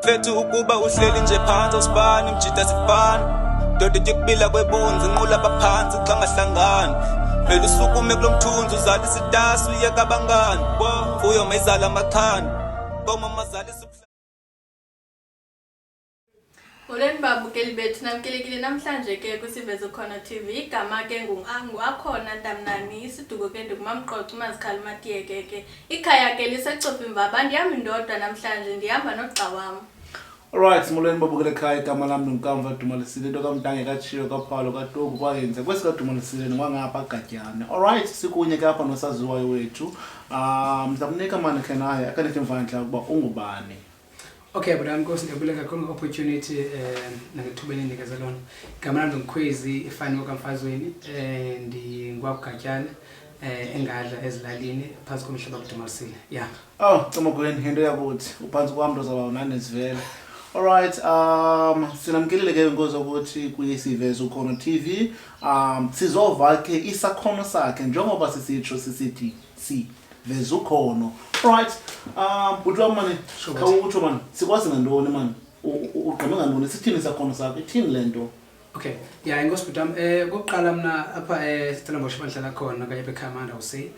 Fethu ukuba uhleli nje phansi usibani mjida sifana Dodo yekubila kwebunzi nqula baphansi xa ngahlangani Vele usukume kulomthunzi uzala isitasi uyeka abangani Fuyo mayizala amakhani Koma mazali Molweni babukeli bethu namkelekile namhlanje ke kwisivezo khona TV igama ke akhona Ntamnani isiduko ke ndingumamqoqi uMazikhali Matiyeke ke ikhaya ke liseCofimvaba ndihamba indodwa namhlanje ndihamba nogxa wam. Alright, molweni babukele ekhaya igama lami ndinkamva Dumalisile into kaMntange kaTshiyo kaPhalo kaTogu kwayenze kwesika Dumalisile ngwangapha Gadyane. Alright, sikunye ke apha nosaziwayo wethu. Mzamnika manje kenaye akanithi mvandla ukuba ungubani. Okay, but I'm going to be like a opportunity nangethuba endinikeza lona. Igama lami ngumkhwezi ifani okamfazweni ndingwabugatyana engadla ezilalini phantsi komhlaba kuDumalisile. Yeah. Oh, Tomogweni into yakuthi uphansi kwami ndozaba unane sivele. Alright, sinamkelile ke inkozo ukuthi kuyisivezo khona TV. Sizova ke isakhono sakhe njengoba sisitsho sisithi veza ukhono. Right. Butwa manje khawutsho manje sikwazi ngantoni manje ugqame ngantoni sithini sakhono sakhe ithini lento. Okay, yeah, inkosi butwam kokuqala mina apha Stellenbosch bandlala khona kanye beKhamanda usay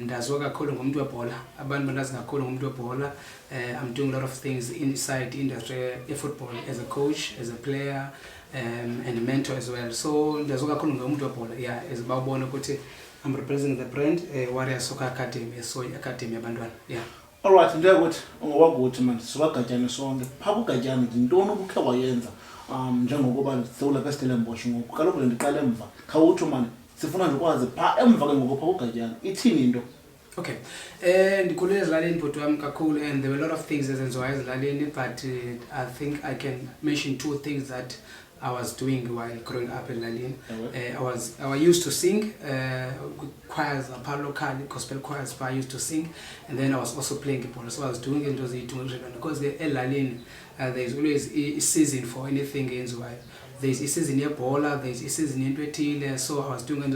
ndaziwa kakhulu ngomuntu webhola abantu bandazi kakhulu ngomuntu webhola. I'm doing a lot of things inside the industry of football as a coach, as a player, and a mentor as well. So ndaziwa kakhulu ngomuntu webhola. Yeah, as bawubona ukuthi I'm representing the brand Warrior Soccer Academy, so academy yabantwana. Yeah. Alright, nje ukuthi ungowakuthi manje sibaGadyane sonke. Pha kuGadyane intoni ubukhe wayenza njengokuba sewula kaStellenbosch ngoku kaloku le ndiqala emva. Khawutsho manje sifuna nje ukwazi pha emva ke ngoku pha kuGadyane ithini into. Okay. Ndikhule ezilalini bhuti wami kakhulu and there were a lot of things ezenziwayo ezilalini but I think I can mention two things that I was doing while growing up in Lalin. I used to sing choirs, local gospel choirs, but I used to sing, and then I was also playing keyboard. So I was doing it because in Lalin there's always a season for anything in Zwipe. There's a season in Ebola, there's a season in Petile, so I was doing it.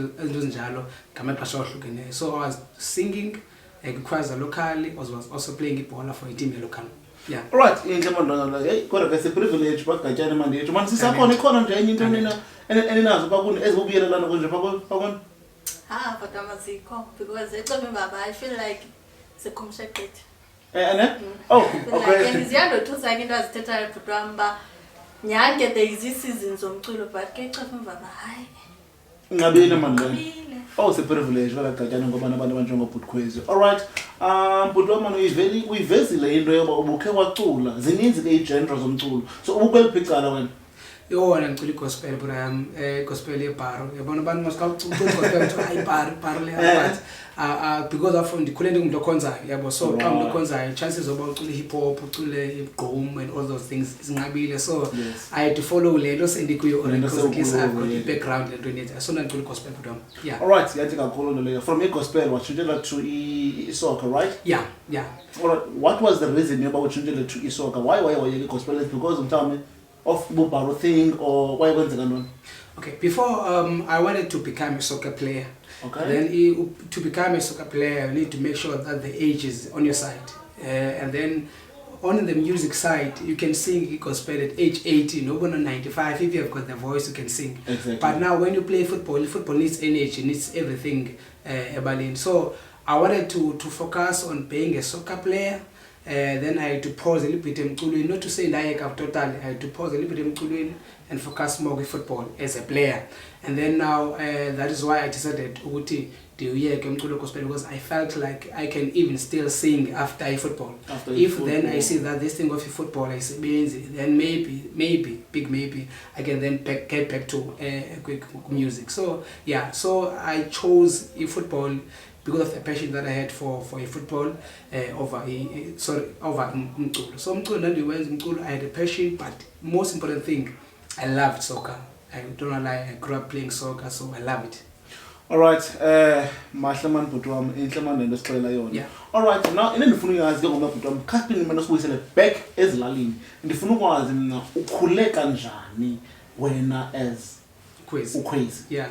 So I was singing choirs locally, I was also playing Ebola for a team local. Yeah. Alright, inhle mandwana la. Hey, kodwa ke privilege baGadyane manje yethu. Manje sisakhona ikhona nje enye into eninazo bakuni ezibuyelelana konje bakoni. But amazikho because eCofimvaba I feel like it's a commercial bit. Oh, okay. Like ngiziyando thusa into azithethayo bhuti wami ba nyange there is seasons zomculo but ke eCofimvaba hayi. Ngabile manje. Oh, it's a privilege baGadyane ngoba nabantu abanjengobhuti. Alright. Bhuti wami uyivezile into yoba ubukhe wacula. Zininzi ke igenres zomculo. So ubukweliphi icala wena? Yona ngicula igospel bro gospel yebharo. Yabona abantu masicula gospel hayi bharo le but because of ndikhule ndingumuntu okhonzayo yabo so xa umuntu okhonzayo chances zoba ucula hip hop ucule igqom and all those things zinqabile so I had to follow le nto sendikuyo because I've got the background lento nje so ndicula gospel bro. Yeah. Alright, yathi kakhulu lo leyo from igospel watshintshela to isoccer, right? Yeah. Alright, what was the reason yoba utshintshele to isoccer? Why wayeka igospel? Because mhlawumbe of bubaro thing or why kwenzeka ntoni? Okay, before I wanted to become a soccer player. Okay. Then to become a soccer player, you need to make sure that the age is on your side. And then on the music side, you can sing gospel at age 80, no one 95. If you have got the voice, you can sing. Exactly. But now when you play football needs energy, needs everything. So I wanted to focus on being a soccer player. Then I had to pause a little bit emculweni, not to say ndayeka totally. I had to pause a little bit emculweni and focus more on football as a player. And then now that is why I decided ukuthi ndiyeke umculo gospel because I felt like I can even still sing after football. Then I see that this thing of football is busy, then maybe I can then get back to quick music. So yeah, so I chose football because of the passion that I had for football over umculo. So umculo I had a passion, but most important thing, I loved soccer. I don't know, like I grew up playing soccer, so I love it. Alright, mahle man bhuti wami inhle man lento sixolela yona. Yeah. Alright, now ndifuna uyazi ke ngomna bhuti wami khaphi mina sibuyisele back ezilalini. Ndifuna ukwazi mina ukhule kanjani wena as ukhwezi. Yeah.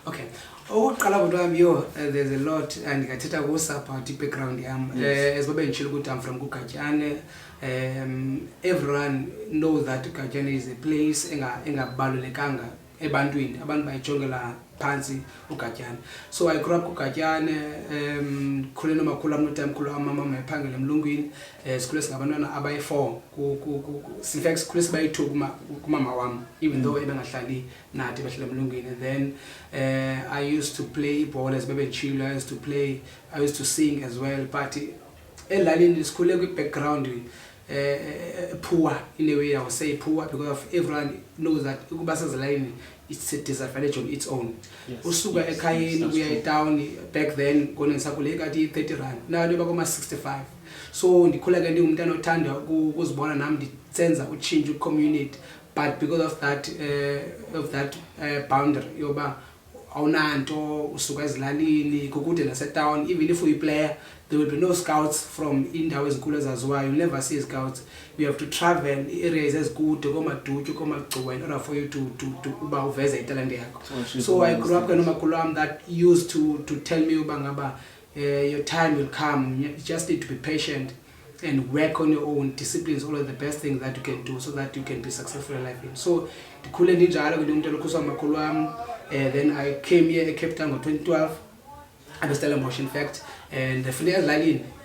Okay. Oqala bhuti wami there's a lot and ngathetha kusa about the background yami. As babe ngitshilo ukuthi I'm from kuGadyane. Everyone knows that uGatyane is a place engabalulekanga ebantwini abantu bayijongela phansi uGatyane. So I grew up uGatyane, khule nomakhulu am notamkhulu am, mama ephangela emlungwini, sikhule singabantwana abayi-4 in fact sikhule sibayi-2 kumama wam, even though ebengahlali nathi behlala emlungwini. And then I used to play ball as bebetshilo, I used to sing as well, but elalini sikhule kwi-background poor, in a way I would say poor, because everyone knows that ukuba sezilalini it's a disadvantage on its own. Usuka ekhayeni uya town back then kona ngisakhule kathi 30 rand, now ndibakoma 65. So ndikhula ke ndingumntana othanda ukuzibona nami ndisenza uchange community, but because of that boundary yoba awunanto usuka ezilalini kukude nasetown, even if we player there will be no scouts from indawo ezinkulu ezaziwayo. You never see scouts. You have to travel areas ezikude komaDutywe komagcuwa in order for you to uba uveze italente yakho. So I grew up nomakhulu wam that used to tell me uba ngaba your time will come, you just need to be patient and work on your own. Discipline is always the best thing that you can do so that you can be successful in life. So ndikhule ndinjalo ke ndimntwana okhuliswa ngumakhulu wam. Then I came here in Cape Town in 2012. I was still in motion, in fact, and the Funde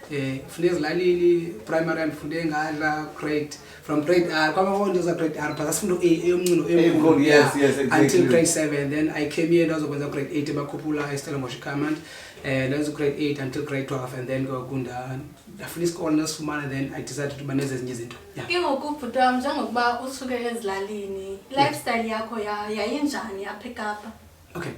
ezilalini primary and Funde ngadla grade from grade R, grade R, but that's from yes, exactly. Until grade 7. Then I came here and I was grade 8 in Makupula, I still in motion command, and I was grade 8 until grade 12, and then go Gunda. I finished corners for and then I decided to manage as Nyizinto. Ingokubhuta njengokuba usuke ezilalini, lifestyle yakho yayinjani pick up? Okay.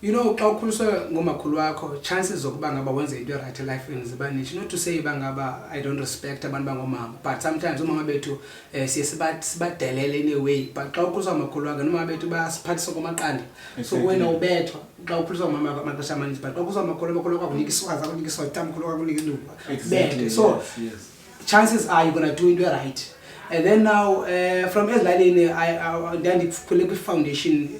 You know, xa ukhuliswe ngomakhulu wakho, chances zokuba ngaba wenze into right life ziba niche. Not to say bangaba I don't respect abantu bangomama, but sometimes umama bethu siye sibadelele in a way, but xa ukhuliswa ngomakhulu wakho nomama bethu basiphathisa komaqanda. So wena ubethwa xa ukhuliswa ngomama amaxesha amaninzi, but xa ukhuliswa ngomakhulu wakho kunika iswazi, akunika iswazi, umkhulu wakho kunika induku. So chances are you're going to do it right. And then now, from ezilalini, I then the foundation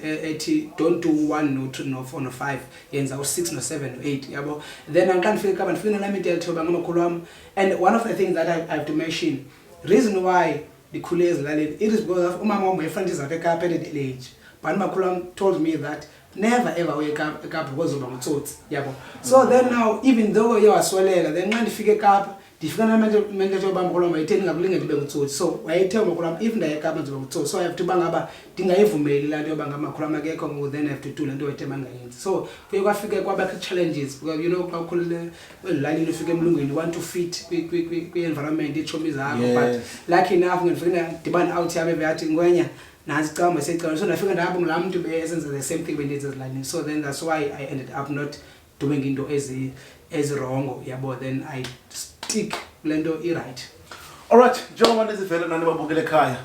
don't do 1 no 2 no 4 no 5, yenza 6 no 7 no 8 yabo. Then I'm trying to figure out let me tell you about. And one of the things that I have to mention, reason why the khule ezilalini, it is because of umama wami friend is at the age. But Makulam told me that never ever wake up because of ngutsotsi yabo. So then now, even though you are swalela, then when you figure up different mental job amkoloma itheni ngakulinge ndibe ngutsotsi. So wayethe umakhulu even ndayekapa ndibe ngutsotsi. So I have to bangaba ndingayivumeli la nto yoba ngamakhulu akekho ngoku then I have to do lento wethe mangayenzi. So kuye kwafike kwabakho challenges because you know xa ukhulile ezilalini ufike emlungwini you want to fit kwi-environment iitshomi zakho, but lucky enough ngifike ndibane out yabe beyathi ngwenya nansi camba secala. So ndafika ndahamba ngulaa mntu besenza the same thing bendenza ezilalini. So then that's why I ended up not doing into wrong yabo, then I stick lento right. Alright, njengoba nizivele nani babukele ekhaya,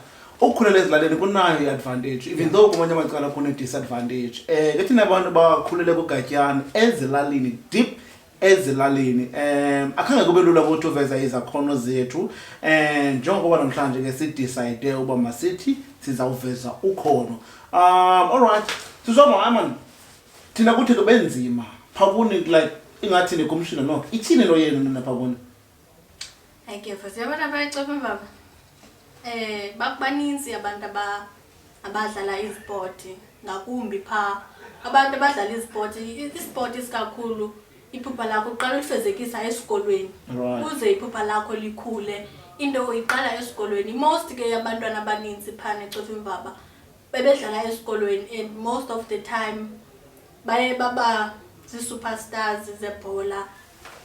ukukhulela ezilalini kunayo i-advantage even though kumanye amacala kune-disadvantage. Kethi nabantu bakhulele kuGatyane ezilalini, deep ezilalini, akhange kube lula ukuthi uveza izakhono zethu, njengoba namhlanje ke sidecide uba masithi sizawuveza ukhono. Alright, sizoma man thina kuthi kube nzima phakuni, like ingathi nekomishina no ithini lo yena nina phakuni? Okay, for yabona bayixoxa baba. Bakubaninzi abantu abadlala isport ngakumbi pha. Abantu abadlala isport, isport isikakhulu iphupha lakho uqala ulifezekisa esikolweni. Uze iphupha lakho likhule. Into iqala esikolweni. Most ke abantwana abaninzi phana eXhosa baba bebedlala esikolweni, and most of the time baye baba superstars zebhola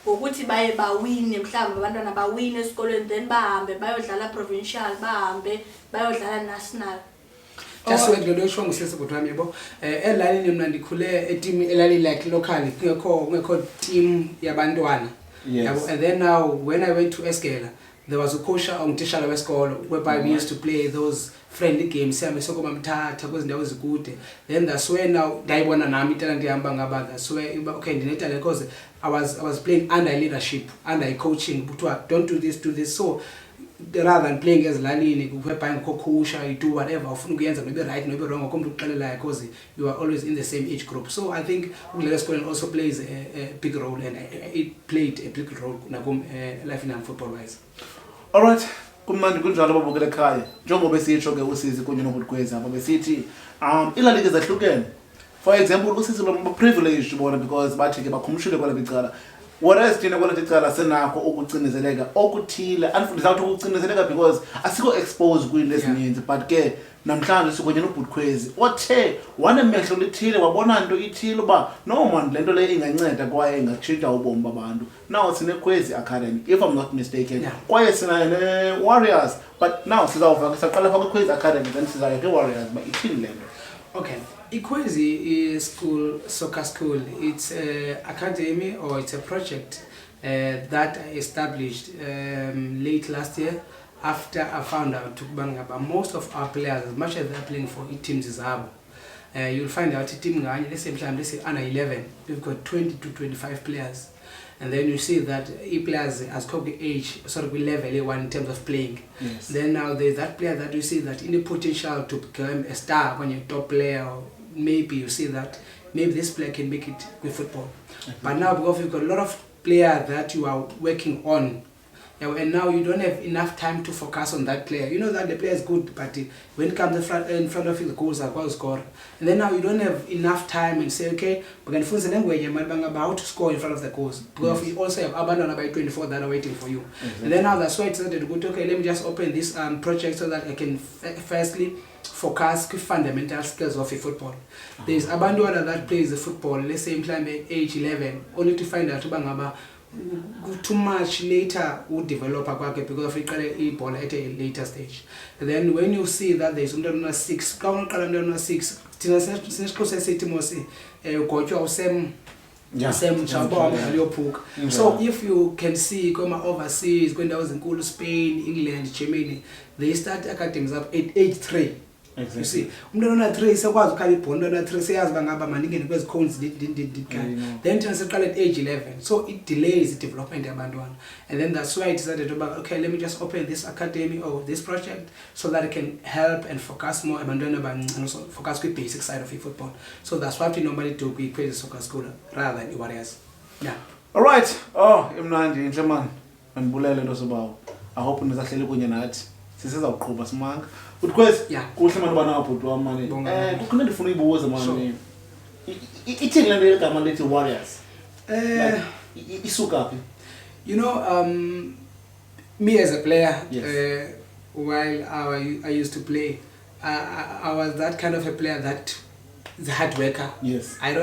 ngokuthi baye bawine, mhlawumbe abantwana bawine esikolweni then bahambe bayodlala provincial, bahambe bayodlala national. Just like lo shongo sesibhuti wami yabo, elalini mina ndikhule eteam elali like locally kungekho team yabantwana yabo. And then now when I went to Eskela, there was a coach ongitishela wesikolo whereby we used to play those friendly games sihambe sokoma mthatha kwezindawo ezikude. Then that's where now ndayibona nami italent ihamba ngaba, that's where okay ndinetalent because I was playing under leadership, under coaching, but don't do this. So rather than playing ezilalini whereby ngikhokhusha you do whatever ufuna ukuyenza nobe right nobe wrong akomntu ukuxelelayo because you are always in the same age group. So I think ukudlala esikoleni also plays a big role, and it played a big role nakum life in football wise. Alright, kumnandi kunjalo babukele ekhaya njengoba siyitsho ke uSisi kunye noButkwezi apha besithi ilalike zahlukene. For example uSisi lo privileged bona because bathi ke bakhumshile kwala bicala. Whereas thina kwala icala senakho ukucinizeleka okuthile andifundisa ukuthi ukucinizeleka because asikho exposed kwinto ezininzi but ke namhlanje sikunye noButkwezi othe wanemehlo lithile wabona into ithile ba no man lento le inganceda kwaye ingatshintsha ubomi babantu. Now sine Kwezi Academy if I'm not mistaken. Kwaye sina ne Warriors but now sizawuva saqala fa Kwezi Academy then sizaya ke Warriors but ithini lento. Okay, Ikwezi is soccer school. It's an academy or it's a project that I established late last year after I found out about most of our players, as much as they're playing for teams is Zabo. You'll find out a team, let's say under 11, we've got 20 to 25 players. And then you see that players has got the age, sort of level one in terms of playing. Yes. Then now there's that player that you see that in the potential to become a star when you're top player, or maybe you see that maybe this player can make it with football. But now because you've got a lot of players that you are working on, and now you don't have enough time to focus on that player. You know that the player is good, but when it comes in front of you, the goals are going to score. And then now you don't have enough time and say, okay, we're going to find the language about how to score in front of the goals. Because we also have abandoned about 24 that are waiting for you. And then now that's why it's started to go to, okay, let me just open this project so that I can firstly focus on fundamental skills of football. There's abandoned that plays the football, let's say in age 11, only to find out too much later would develop because of a ball at a later stage. And then when you see that there's under 6, so if you can see come overseas, going down in cool Spain, England, Germany, they start academies up at age 3. Exactly. You see, umntwana 3 sekwazi ukhala ibhondo na 3 seyazi bangaba maningi kwezi cones then transfer at age 11, so it delays the development yabantwana. And then that's why I decided about, okay, let me just open this academy or this project so that it can help and focus more abantwana and also focus on the basic side of football. So that's what we normally do with Kwezi Soccer School rather than Warriors. Yeah. All right. Oh, imnandi inhle man. Andibulele nto sobawo. I hope nizahlele kunye nathi. Sisizawuqhubha simanga. Utkwezi kuhle manje bana ubhuti wami manje. Kukhona ndifuna uyibuza manje. Ithini lento egama lethi Warriors? Isuka phi? You know, me as a player, while I used to play, I was that kind of a player that is a hard worker. Yes. I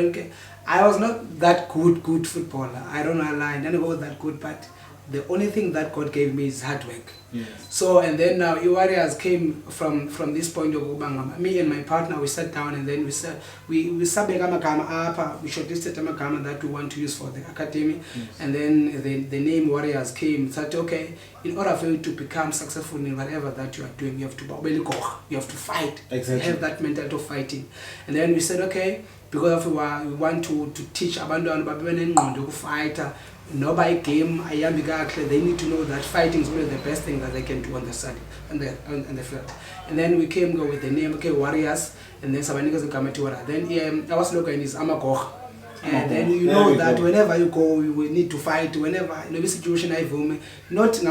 was not that good footballer. I don't know lie. I never was that good, but the only thing that God gave me is hard work. Yes. So and then now Warriors came from this point of view. Me and my partner, we sat down and then we said we sabeka amagama apha, we shortlisted amagama that we want to use for the academy. Yes. And then the name Warriors came. Said okay, in order for you to become successful in whatever that you are doing, you have to fight. Exactly. Have that mentality of fighting. And then we said okay, because we want to teach abantwana babe nengqondo yokufighta. No by game, they need to know that fighting is really the best thing that they can do on the side on the field. And then we came with the name, okay, Warriors, and then Sabanikas Kamatiwara. Then I was looking is Amakoch. And then you know that whenever you go, you will need to fight. Whenever in every situation I have, not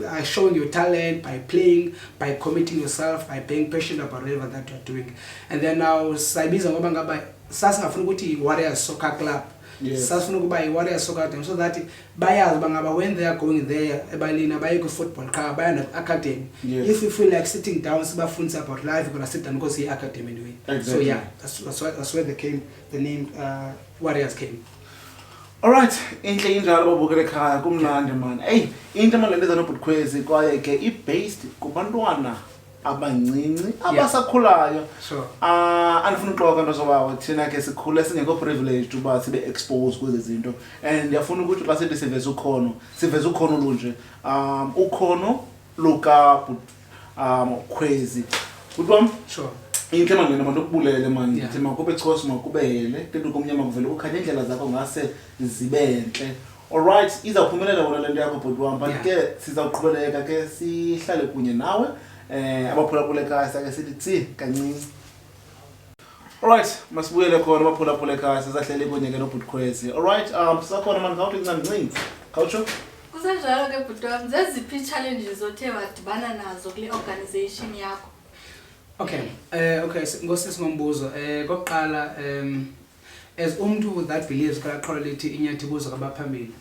by showing your talent, by playing, by committing yourself, by being passionate about whatever that you are doing. And then now Saibiza Ngobanga by Sasa Funuguti Warriors Soccer Club. Yes. Warriors Soccer Team, so that buyers bangaba when they are going there, ebalina buy a football car, buy an academy. Yes. If you feel like sitting down, about about life, you're gonna sit and go see academy anyway. Exactly. So yeah, that's where the name Warriors came. Alright, inhle injalo babukele ekhaya kumnandi man. Hey, into malendeza noButkwezi kwaye ke i-based kubantwana abancinci abasakhulayo. Sure. Andifuna uxoxa nto sobawo thina ke sikhule singekho privileged uba sibe exposed kwezi zinto. And ndiyafuna ukuthi xa sithi siveza ukhono lunje. Ukhono luka Kwezi. Utwam? Sure. Inhle manje nabantu kubulele manje ukuthi makube chosi makubele into komnyama kuvele ukhanye indlela zakho ngase zibenhle. Alright, izawuphumelela wona lento yakho bhuti wami but ke sizawuqhubeleka ke sihlale kunye nawe abaphulaphula ekhaya sake sithi tsi kancinci. Alright, masibuyele khona abaphulaphula ekhaya sizahlele kunye ke noButkwezi. Alright, sisakhona manje ngawuthi ncancinci. Khawutsho? Kusenjalo ke bhuti wami, zeziphi ii-challenges othe wadibana nazo kule organization yakho? Okay, okay, ngosisi ngombuzo. Kokuqala, as umuntu that believes kaqala lithi inyathi buzo kwabaphambili,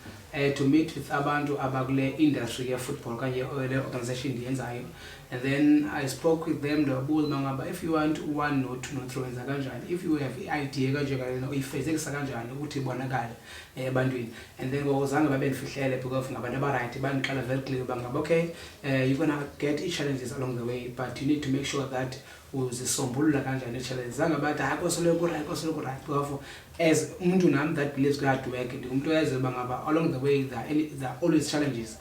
to meet with abantu abakule industry ye football kanye le organization ndiyenzayo, and then I spoke with them ndabuza mangaba if you want 1 no 2 no 3 wenza kanjani, if you have idea kanje kana uyifezekisa kanjani ukuthi ibonakale ebantwini, and then ngozange babe ndifihlele because ngabantu abaright bandiqala very clear bangaba okay, you're going to get challenges along the way, but you need to make sure that uzisombulula kanjani i-challenge zange bathi hayi kosoloko right because as umuntu nami that believes hard work ndingumuntu oyaziyo bangaba along the way there are always challenges,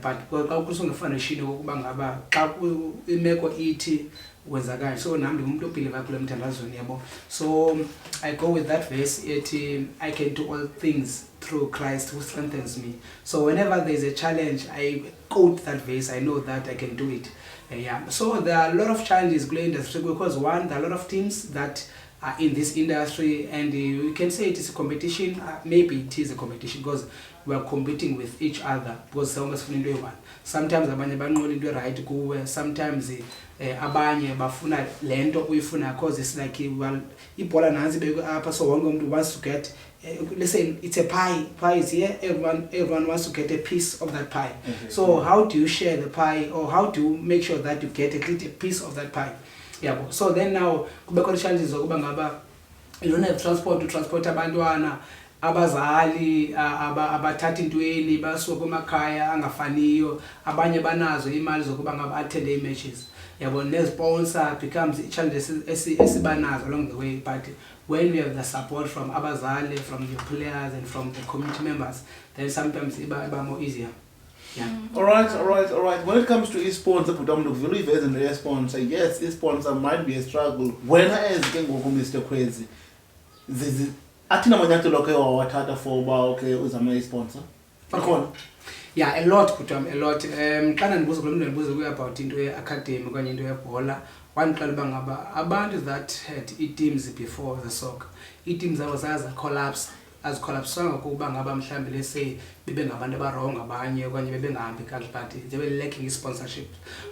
but xa kusongefanaishini ukuba ngaba xa imeko ithi wenza kanje, so nami ndingumuntu obhiliva kule mthandazweni yabo. So I go with that verse ethi I can do all things through Christ who strengthens me. So whenever there is a challenge, I quote that verse, I know that I can do it. Yeah, so there are a lot of challenges in the industry because one, there are a lot of teams that are in this industry, and we can say it is a competition. Maybe it is a competition because we are competing with each other because sometimes abanye banqola into right kuwe, sometimes abanye bafuna lento uyifuna because it's like well ibhola nansi beke apha, so wonke umuntu wants to get let's say it's a pie is here, everyone wants to get a piece of that pie. So how do you share the pie, or how do you make sure that you get at least a piece of that pie? Yeah, so then now kubekho challenges zokuba ngaba you don't have transport to transport abantwana abazali abathatha intweni basuka emakhaya angafaniyo, abanye banazo imali zokuba ngaba attend matches. Yabo ne-sponsor becomes challenges esibanazo along the way, but when we have the support from abazali, from your players and from the community members, then sometimes iba more easier. Yeah. All right. When it comes to e-sponsor, very very sponsor. Yes, e-sponsor might be a struggle. When I ask Mr. Crazy, athina manyathelo ke wawathatha for uba okay uzama e-sponsor. Bakhona. Yeah, a lot a lot. Xa ndibuza kulo mntu ndibuza kuya about into ye-academy okanye into yebhola, wandiqala uba ngaba abantu that had i-teams before the soccer, i-teams zabo collapse azicollapsanga kuba ngaba mhlambi lese bebe ngabantu abarongo abanye okanye bebe ngahambi kahle, but they were lacking sponsorship.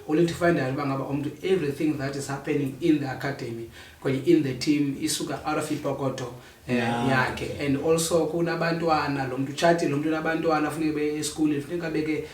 Only to find out uba ngaba umuntu everything that is happening in the academy kwenye in the team isuka out of ipokoto yakhe, and also kunabantwana lo muntu chatting lo muntu nabantwana funeka be school funeka beke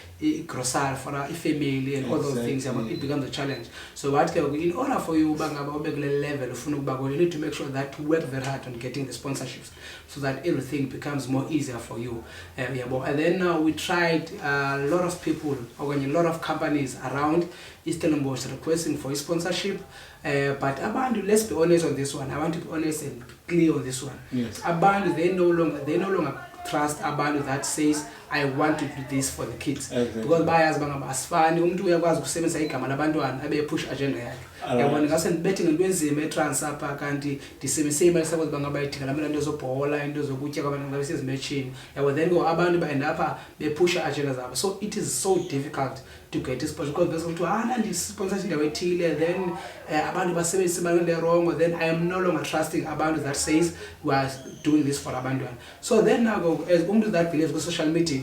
grocery for a family and all those things, it becomes a challenge. So what in order for you uba ngaba ube kule level ufuna ukuba you need to make sure that you work very hard on getting the sponsorships so that everything becomes more easier for you. And then we tried a lot of people or a lot of companies around Stellenbosch requesting for sponsorship, but abantu, let's be honest on this one. I want to be honest and clear on this one. Yes. Abantu, they no longer trust abantu that says I want to do this for the kids. Exactly. Because buyers bangaba asifani umuntu uyakwazi ukusebenzisa igama labantwana abe push agenda yakhe. Yabona ngase ndibethe ngento enzima etransfer apha kanti disebenzise imali suppose bangaba idinga lamela into zobhola into zokutya kwabantu ngabe sezimatchini. Yabo then go abantu ba end up be push agenda zabo. So it is so difficult to get a sponsor because there's to ndi sponsorship ndawe ethile, then abantu basebenzisa imali wrong, then I am no longer trusting abantu that says we are doing this for abantwana. So then now go as umuntu that believes go social media,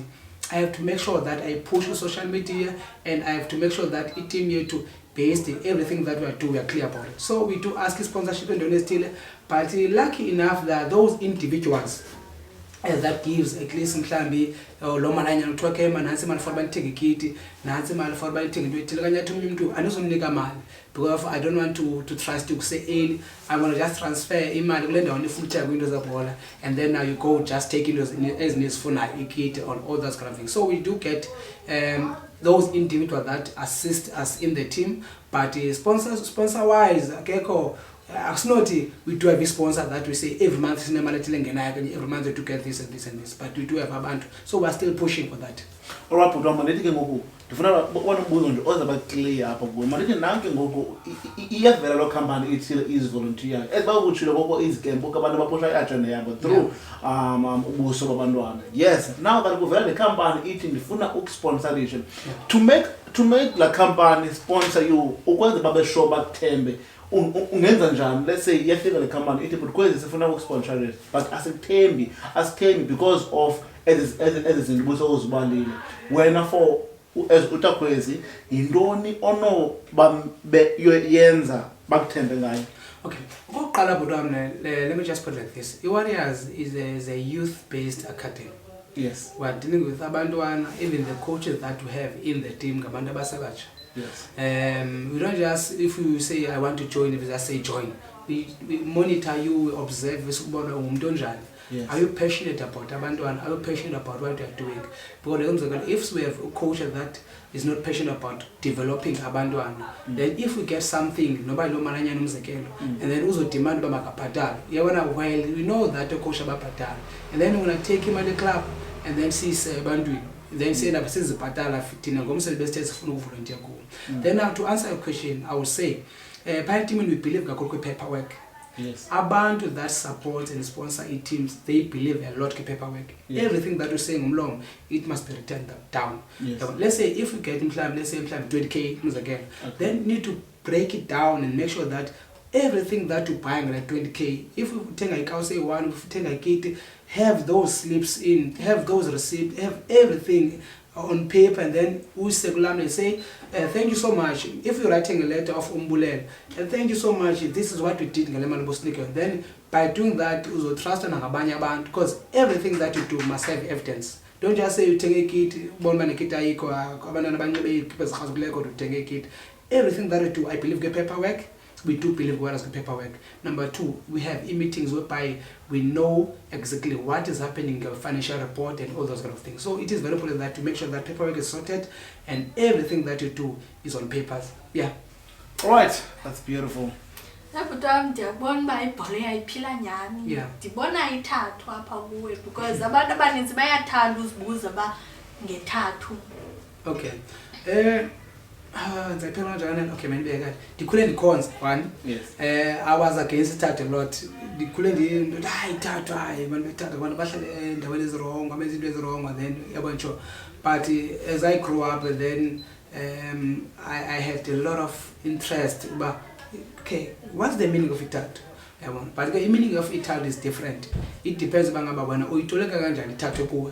I have to make sure that I push on social media, and I have to make sure that it team here to based in everything that we are doing, we are clear about it. So we do ask sponsorship and donate still, but lucky enough that those individuals that gives at least mhlambi lo malanya ngithoke ema nansi imali for banithenga ikiti, nansi imali for banithenga into ethile kanye athi umuntu andizomnika mali because I don't want to trust you to say early. I want to just transfer imali kule ndawo nifutha kwinto zabhola, and then now you go just take into as nisifuna ikiti on all those kind of things. So we do get those individuals that assist us in the team, but sponsor wise akekho Axnoti, we do have a sponsor that we say every month every month we do get this and this and this, but we do have a band, so we're still pushing for that. Alright, but malithi ngoku ndifuna wanobuzo nje ozabe clear apha kuwe. Malithi nanke ngoku iyavela lo company ithile is volunteer. Eba ukutshilo koko izicamp abantu abaphosha i-agenda yabo through ubuso babantwana. Yes, now that kuvela le company ithi ndifuna ukusponsorisha. To make la company sponsor you, ukwenza babe sure bakuthembe. Ungenza njani? Let's say iyafika le company ithi but kwezi sifuna ukusponsor, but asithembi because of ezizinto buso uzibalile wena for as utakwezi indoni ono yenza bakuthembe ngayo. Okay, let me just put it like this. Warriors is a youth-based academy. Yes. We are dealing with abantwana, even the coaches that we have in the team, gabantu abasebatsha. Yes. We don't just, if you say I want to join, we just say join. We monitor you, we observe, Yes. Are you passionate about abantwana? Are you passionate about what you are doing? Because if we have a coach that is not passionate about developing abantwana, then if we get something, nobody lo mananya nomzekelo, and then also demand ba makabhatala. Yabona, while we know that the coach ababhatala, and then we're gonna take him at the club, and then see bandwini. Then say that since the patala 15 volunteer go. Then now to answer your question, I would say, by team we believe in paperwork. Yes. Abantu that support and sponsor teams, they believe a lot in paperwork. Yes. Everything that you're saying long, it must be returned down. Yes. Let's say if we get in club, let's say in club 20k again, then you need to break it down and make sure that everything that you're buying like 20k, if we take a cow say one, if we take a kit, have those slips in, have those receipts, have everything on paper, and then we say thank you so much. If you're writing a letter of Umbulel, and thank you so much, this is what we did in Bosnika. Then by doing that, you trust in Band, because everything that you do must have evidence. Don't just say you take a kit, Bonman kit, everything that you do, I believe get paperwork. We do believe what is the paperwork. Number two, we have meetings whereby we know exactly what is happening in your financial report and all those kind of things. So it is very important that to make sure that paperwork is sorted and everything that you do is on papers. Yeah. All right, that's beautiful. Ndiyabona uba ibhola yayiphila nyani. Ndibona ithathu apha kuwe because abantu abaninzi bayathanda uzibuza ba ngethathu. Okay. Okay, man, ndikhule ndikhonza one. Yes. I was against it a lot. Ndikhule ithathu hayi abantu bethatha abantu bahlale endaweni ezirong, amenza into ezirong, and then yabona. But as I grew up, and then I had a lot of interest. But okay, what's the meaning of ithathu? But the meaning of ithathu is different. It depends on when uyitoleka kanjani ithathu kuwe.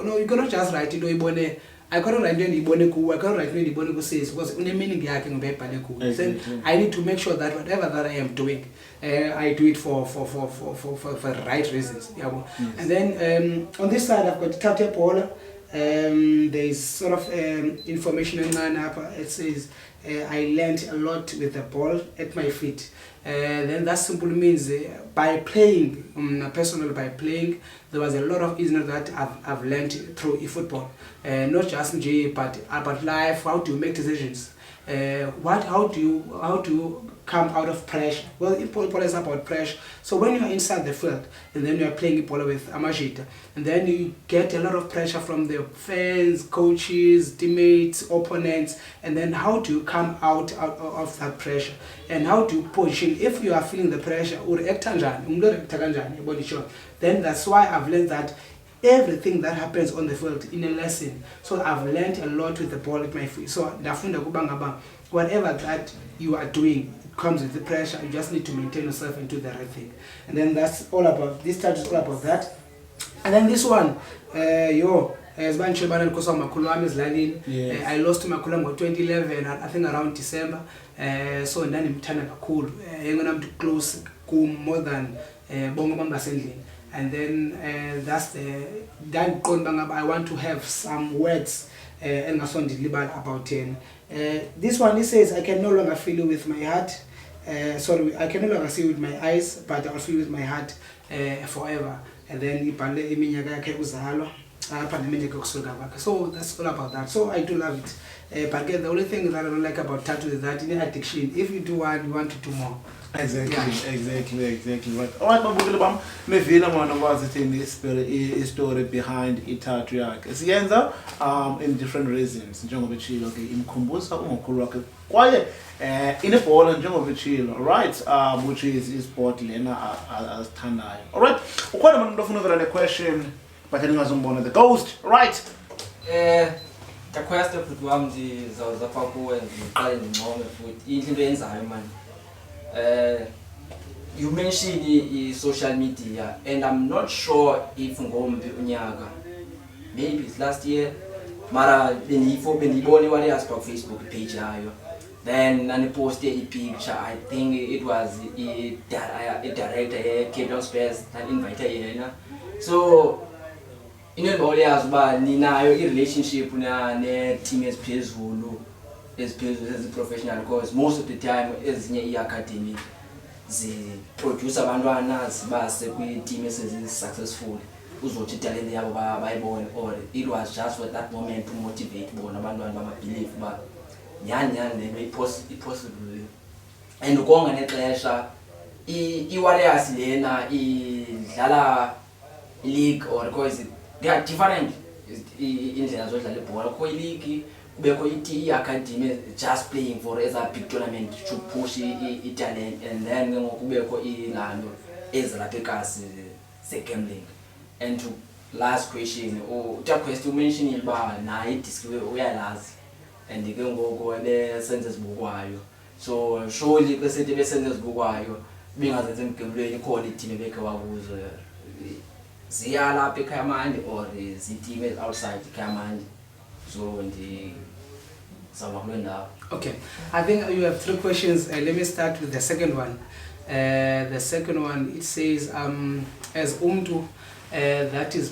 No, you cannot just write it uyibone. I can't write any boneku, I can't write any boneku says because the meaning I need to make sure that whatever that I am doing, I do it for the right reasons. Yeah. Yes. And then on this side I've got Tate Paula. There is sort of information in my app. It says I learned a lot with the ball at my feet. Then that simply means by playing, personally by playing, there was a lot of business that I've learned through football. Not just J, but about life, how to make decisions. How do you come out of pressure? Well, Ipolo is about pressure. So when you are inside the field, and then you are playing Ipolo with Amashita, and then you get a lot of pressure from the fans, coaches, teammates, opponents, and then how do you come out of that pressure? And how to position, if you are feeling the pressure, then that's why I've learned that everything that happens on the field in a lesson. So I've learned a lot with the ball at my feet. So whatever that you are doing, it comes with the pressure. You just need to maintain yourself and do the right thing. And then that's all about, this chart is all about that. And then this one, I lost to Makulam in 2011, I think around December. So then I'm turning cool. I'm going to close more than Bongomamba Sendlin. And then that's the Dan Konbangab. I want to have some words and about 10. This one, this says, I can no longer feel you with my heart. Sorry, I can no longer see you with my eyes, but I'll feel you with my heart forever. And then so that's all about that. So I do love it. But again, the only thing that I don't like about tattoo is that in addiction, if you do one, you want to do more. Exactly, yeah. exactly right. Alright, mabukile bam, mevila mwana wazi thini story behind ithathu yakhe. Siyenza in different reasons. Njengoba echilo okay, imkhumbuza ungokhulu wakhe. Kwaye inebhola njengoba echilo, right? Which is sport lena asithandayo. Alright, ukhona abantu ofuna uvela ne-question but ningazombona the ghost, right? The question futhi wami ngizawuzapha kuwe ngiqale ngingqome futhi into enzayo man. You mentioned social media, and I'm not sure if ngombe unyaka maybe it's last year. Mara benibone Warriors pa Facebook page yayo. Then and posted a picture. I think it was a director Cape Town Spurs that invited yena. So Warriors ba ninayo a relationship ne team esiphezulu as a professional, because most of the time as academy the produce abantwana base kwi team is successful. Uzothi talent yabo bayibone, or it was just for that moment to motivate bona abantwana bama-believe ba nyani le possible. And ukonga nexesha i-Warriors lena idlala league, or because they are different indlela zodlala ibhola. Kho i-league kubekho i-academy just playing for as a big tournament to push i-talent, and then kubekho ilando ezilapha ekasi ze-gambling. And to last question, question mentioned ba na i-disc uyalazi and ke ngoko ebesenze sibukwayo. So surely besethi besenze sibukwayo bengazenze emgembulweni khona i-team ebekhe wakuzo ziya lapha ekhaya manje or zi-team outside ekhaya manje. So okay, I think you have 3 questions. Let me start with the second one. The second one, it says as umntu that is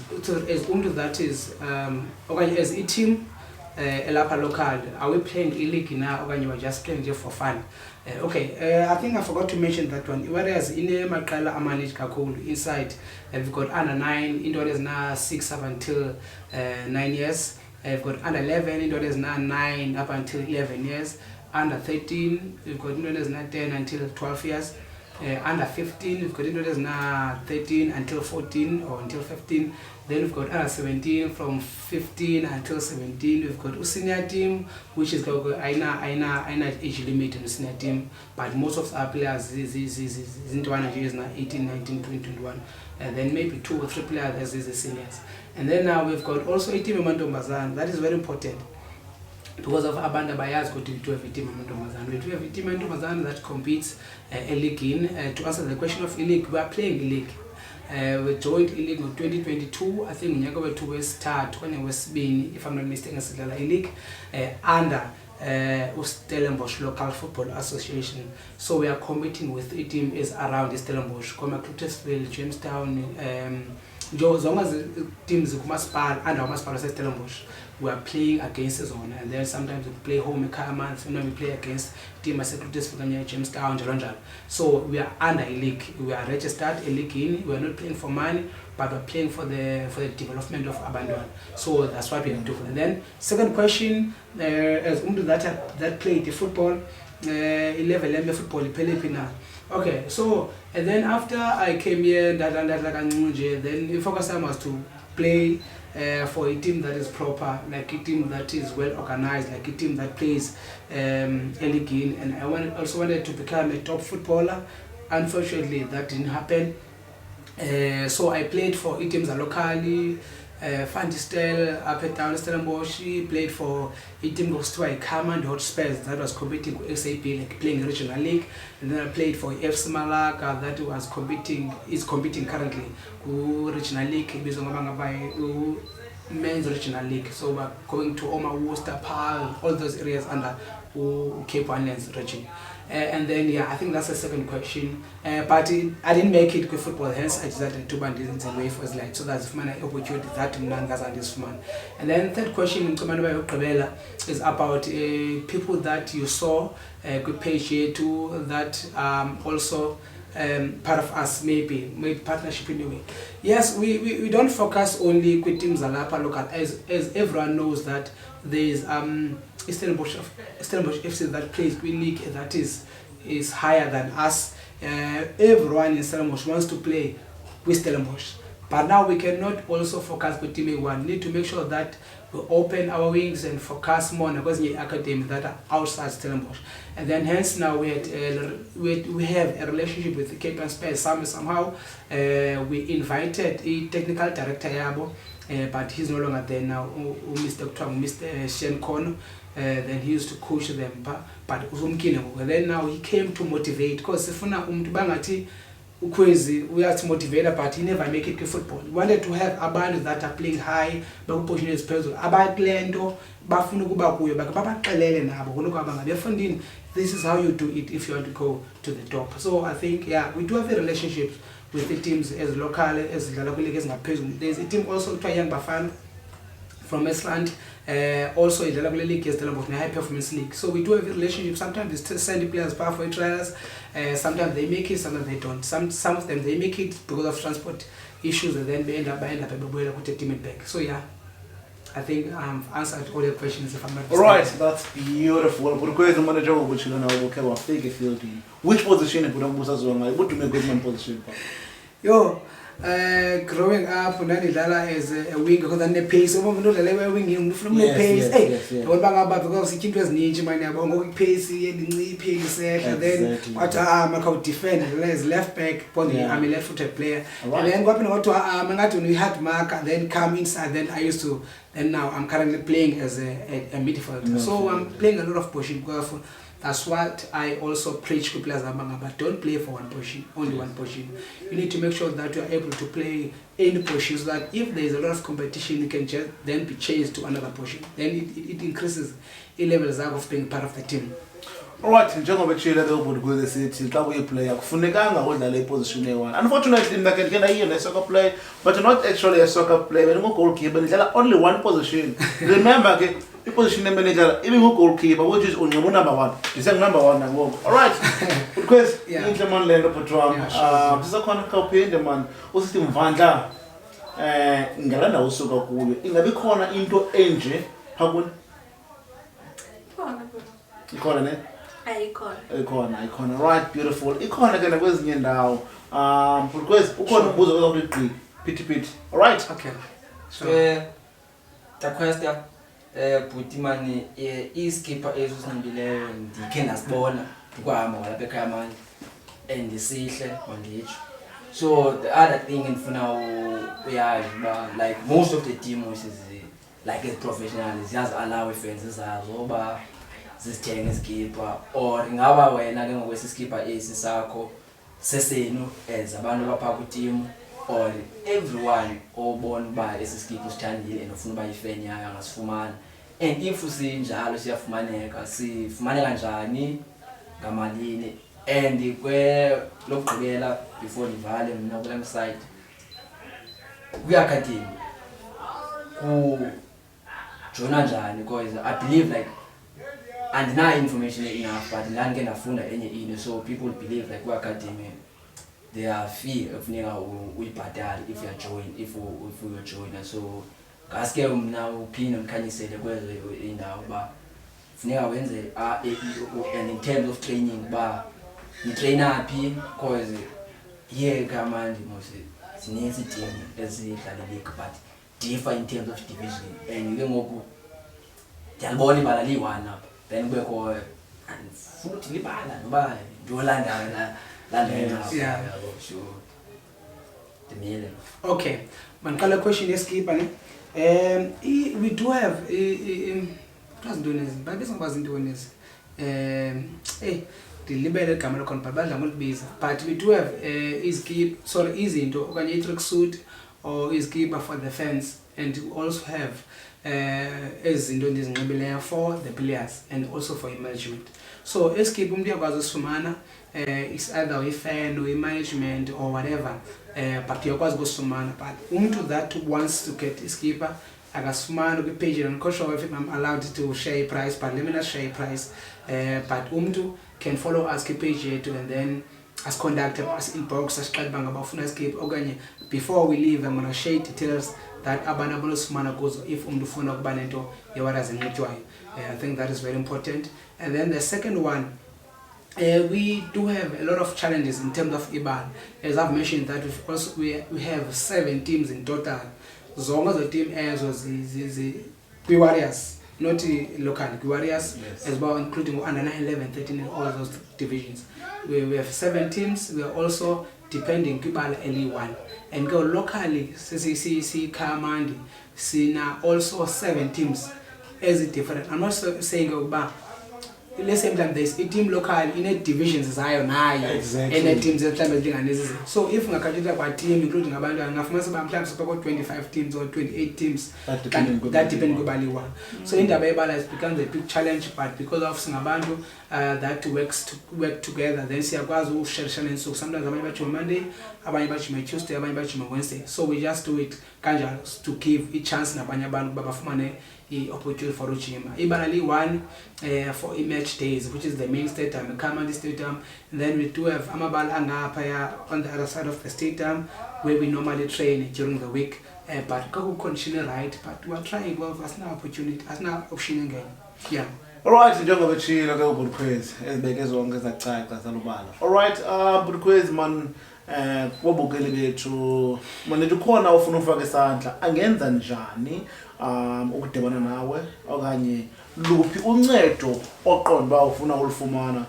okanye as i-team elapha local, are we playing e-league now okanye we're just playing just for fun? Okay, I think I forgot to mention that one. Whereas in maqala amanage kakhulu inside, we've got under 9, into is now 6 up until 9 years. We've got under 11, into is now 9 up until 11 years. Under 13, we've got into is now 10 until 12 years. Under 15, we've got into is now 13 until 14 or until 15. Then we've got under 17 from 15 until 17. We've got a senior team, which is aina age limit in the senior team, but most of our players is into one years now 18, 19, 20, 21, and then maybe 2 or 3 players as is the seniors. And then now we've got also a team mantombazana. That is very important because of Abanda Bayas go to have a team mantombazana. We have a team mantombazana that competes a league in. To answer the question of e-league, we are playing e-league. We joined e-league in 2022. I think nyaka wethu wesithathu kwenye wesibini, if I'm not mistaken, sidlala e-league under Stellenbosch Local Football Association. So we are competing with a team is around Stellenbosch, Koma Cluttersville, Jamestown, zonke teams kumasipala under umasipala Stellenbosch. We are playing against the zone, and then sometimes we play home in Karaman, so we play against team secretaries for Jamestown, Jalonjal. So we are under a league. We are registered a league in. We are not playing for money, but we are playing for the development of Abandon. So that's what we are doing. And then second question, as that played the football, 11 football, Pelipina. Okay, so and then after I came here, then the focus time was to play for a team that is proper, like a team that is well organized, like a team that plays a league in. And I also wanted to become a top footballer. Unfortunately, that didn't happen. So I played for teams locally, Fantistel, up at town, Stellenbosch, played for a team goes to Command Hotspurs that was competing with SAP, like playing regional league. And then I played for FC Malacca that is competing currently with regional league, men's regional league. So we're going to Oma, Worcester, Paarl, all those areas under Cape Winelands region. And then I think that's the second question. But I didn't make it with football, hence I decided to ban this in way for light. So that's my opportunity that this man. And then third question is about people that you saw good page here too, that also part of us maybe partnership in a way. Yes, we don't focus only with teams Alapa local, as everyone knows that there is Stellenbosch FC that plays Green League that is higher than us. Everyone in Stellenbosch wants to play with Stellenbosch. But now we cannot also focus with Team A1. We need to make sure that we open our wings and focus more on the academy that are outside Stellenbosch. And then hence now we have a relationship with the Cape Town Spurs. Somehow we invited a technical director Yabo, but he's no longer there now. Mr. Shen Kono. Then he used to coach them, but then now he came to motivate, because if ukwezi uyamotivate but he never make it football. We wanted to have abantu that are playing high bakuposition eziphezulu abakulento bafuna ukuba kuyo babaxelele nabo kuloko abangabefundini. This is how you do it if you want to go to the top. So I think we do have a relationship with the teams as local as dlala kwileague ezingaphezulu. There's a team also kuthiwa Young Bafana from Westland, also idlala kule league esidlala ngokuthi high performance league. So we do have a relationship. Sometimes they send players for trials, sometimes they make it, sometimes they don't. Some of them they make it because of transport issues and then they end up bebuela ku team it back. So I think I've answered all your questions if I'm not mistaken. Alright, that's beautiful. Because manager which you know okay about fake field. Which position you put on Musa Zonga? What do you make good man position? Yo, growing up ndandidlala as a wing because I need pace. Uma umuntu udlala wing ufuna pace. Hey, ngoba ngaba because ikinto eziningi manje yabo ngoku pace yendinciphe isehla then wathi makha defend as left back because I'm a left footed player. And then kwaphela kwathi ngathi we hard marker then come inside then I used to and now I'm currently playing as a midfielder. So I'm playing a lot of position because that's what I also preach to players but don't play for one position, only one position. You need to make sure that you are able to play any position so that if there is a lot of competition you can just then be changed to another position. Then it increases the levels of being part of the team. Alright, njengoba echile leyo kuze sithi xa uyiplayer kufunekanga udlale iposition eyi-1. Unfortunately ndakhe hiyo ne soccer play but not actually a soccer player. When goalkeeper ndidlala only one position. Remember ke iposition emanager ibe goalkeeper which is unqaba number 1. Ndise number 1 nangoku. Alright. Because inhle man lento Potram. Sisakhona khawuphinde man usithi Mvandla ngalanda usuka kuyo. Ingabe khona into enje phakuni? Ikhona ne? Ikhona. Right, beautiful. Ikhona ke nakwezinye ndawo. Because ukhona umbuzo ozokuthi piti. All right. Okay. So the question Bhuti mani iskipper ezisindileyo ndikhe ndasibona ukuhamba lapha ekhaya manje and sihle manditsho. So the other thing endifuna uyazi uba like most of the teams is like as professionals just allow fans zazo oba zisithenge iskipper or ingaba wena ke ngokwesi skipper esi sakho sesenu as abantu bapha ku team or everyone obona uba esi skipper usithandile and ufuna uba ifan yayo angasifumana. And if usinjalo siyafumaneka sifumaneka njani ngamalini and lokugqibela before ndivale mina kule site kuyakadini ku joina njani because I believe like and now information enough but ndike ndafunda enye into so people believe like ku-academy there are fee efuneka uyibhatali if you join so ngaske mna uphinde ndikhanyisele kwezo indawo uba funeka wenze and in terms of training uba nitraina phi because here kamandi mose sininzi team ezidlala league but differ in terms of division and ke ngoku ndiyalibona ibala liyi-1 apha then kubekho and futhi libala noba ndiyolanda sure Demile. Okay, manqala question yeskipa ne we do have dilibele igama lokhona but badla ngolibiza but we do have izinto okanye i-tracksuit or iskipa for the fans and we also have ezinto ndizinxibileyo for the players and also for management. So iskipa umuntu uyakwazi usifumana it's either i-fan or i-management or whatever but uyakwazi ukusifumana but umuntu that wants to get iskipa akasifumana kwi-page and I'm not sure if I'm allowed to share a price but let me not share a price but umuntu can follow us kwi-page yethu and then as contact us inbox asixela uba ngaba ufuna iskipa okanye before we leave I'm going to share details that abantu abanosifumana kuzo if umuntu ufuna ukuba nento yewara zinxitywayo. I think that is very important. And then the second one, we do have a lot of challenges in terms of IBAN. As I've mentioned that we have 7 teams in total. Zonke the team was the Warriors, not local Warriors, as well including under 9, 11, 13 and all those divisions. We have 7 teams. We are also depending Kibala LE1 and go locally CCC Kamandi Sina also 7 teams as different. I'm not saying about let's say mhlawumbe there's a team local ine-divisions zayo nayo Exactly. ene-teams mhlawumbe zilinganisi so if ungakhathalela kwa-team including abantwana ngafumanisa uba mhlawumbe sibako-25 teams or 28 teams that depend kwebaliwa so indaba yebala it becomes a big challenge but because of singabantu that work together then siyakwazi ukusherishana insuku sometimes abanye bajima Monday abanye bajima Tuesday abanye bajima Wednesday so we just do it kanjalo to give i-chance nabanye abantu uba bafumane i-opportunity for ujima ibala liyi-1 for i-match days which is the main stadium iKhamandi stadium and then we do have amabala angaphaya on the other side of the stadium where we normally train during the week but kakucondition right but we're trying well asina opportunity asina option engenye yeah. Alright, njengoba bethina ke uBudukhwezi ezibeke zonke zacaca salubala. Alright, Budukhwezi man wabukeli bethu manje ukhona ufuna ufaka isandla angenza njani ukudibana nawe okanye luphi uncedo oqonda ufuna ulifumana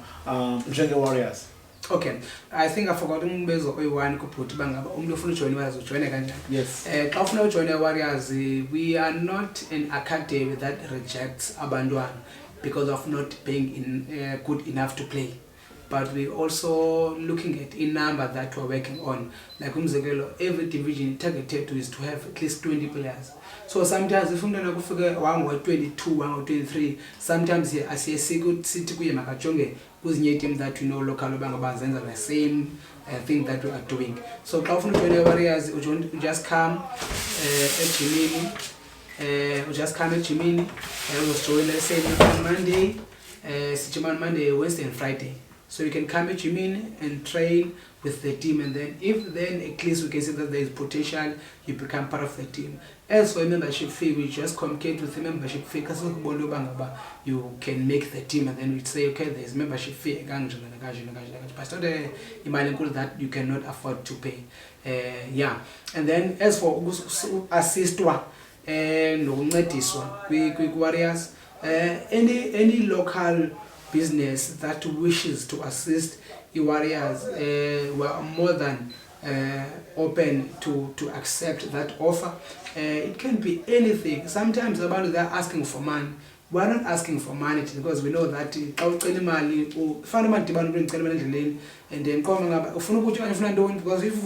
njenge Warriors. Okay, I think I forgot umbezo oyi-1 kubhuti bangaba umuntu ufuna ujoin Warriors ujoine kanjani? Yes. Xa ufuna ujoin Warriors we are not an academy that rejects abantwana because of not being good enough to play. But we also looking at a number that we're working on. Like every division targeted is to have at least 20 players. So sometimes if umntwana kufika wangu 22 wangu 23 sometimes asiyesi sithi kuye makajonge kuzinye team that we know local bangabazenza the same thing that we are doing. So xa ufuna ujoin Warriors you just come ejimini join let's say on Monday on Monday, Wednesday and Friday. So you can come at Jimin and train with the team and then if then at least we can see that there is potential, you become part of the team. As for a membership fee, we just communicate with the membership fee because you can make the team and then we say okay there is membership fee but it's not a that you cannot afford to pay. Yeah. And then as for assist no Warriors, any local business that wishes to assist the Warriors were more than open to accept that offer. It can be anything. Sometimes about they're asking for money. We're not asking for money because we know that and then coming up because if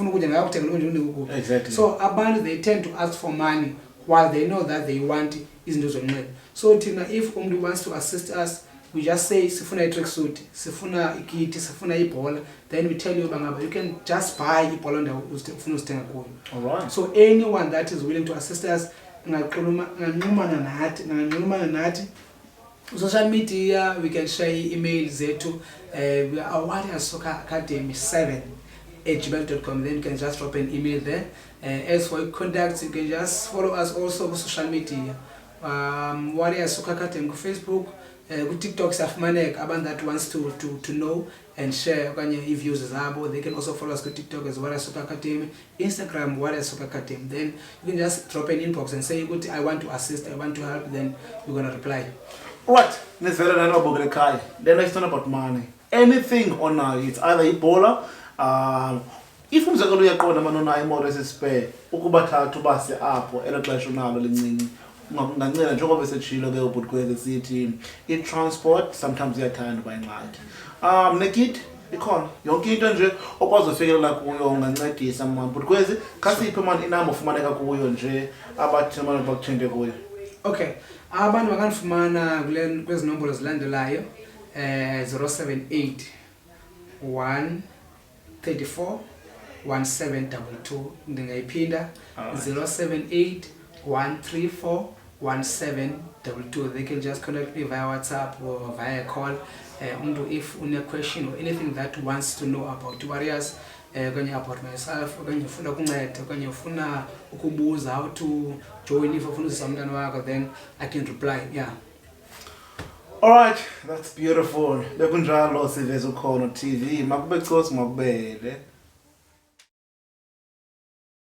Exactly. so about they tend to ask for money while they know that they want isn't so if somebody wants to assist us, we just say sifuna i-tracksuit, sifuna ikiti, sifuna ibhola, then we tell you bangaba you can just buy ibhola and ufuna usithenga kuyo. Alright. So anyone that is willing to assist us nganqumana nathi social media we can share email zethu we are Warriors Soccer Academy 7@gmail.com. Then you can just drop an email there. As for contacts, you can just follow us also on social media. Warriors Soccer Academy on Facebook, TikTok Safmanek, abantu that wants to know and share views zabo. They can also follow us on TikTok as Warriors Soccer Academy, Instagram Warriors Soccer Academy. Then you can just drop an inbox and say I want to assist, I want to help, then we're gonna reply. What? Let's very nice. Then let's talk about money. Anything on it's either ibhola if umzekelo uyaqonda manona imoto esespare ukubathathu base apho elexesha nalo lincinci ungancela njengoba besetshilo ke uBudukhwezi sithi i-transport sometimes iyathanda bayingxaki nekit ikhona yonke into nje okwazi ufikelela kuyo ungancedisa mama Budukhwezi khasiphe manje inamba ufumaneka kuyo nje abathi manje bakuthinte kuyo. Okay, abantu bakanifumana kwezi nombolo zilandelayo 078 134 1722 ndingayiphinda 078 134 1722. They can just contact me via WhatsApp or via call. If you have a question or anything that wants to know about Warriors, about myself, how to join if then I can reply. Yeah. Alright, that's beautiful. Bekunjalo siveza ukhona TV. Makube Nkosi makubele.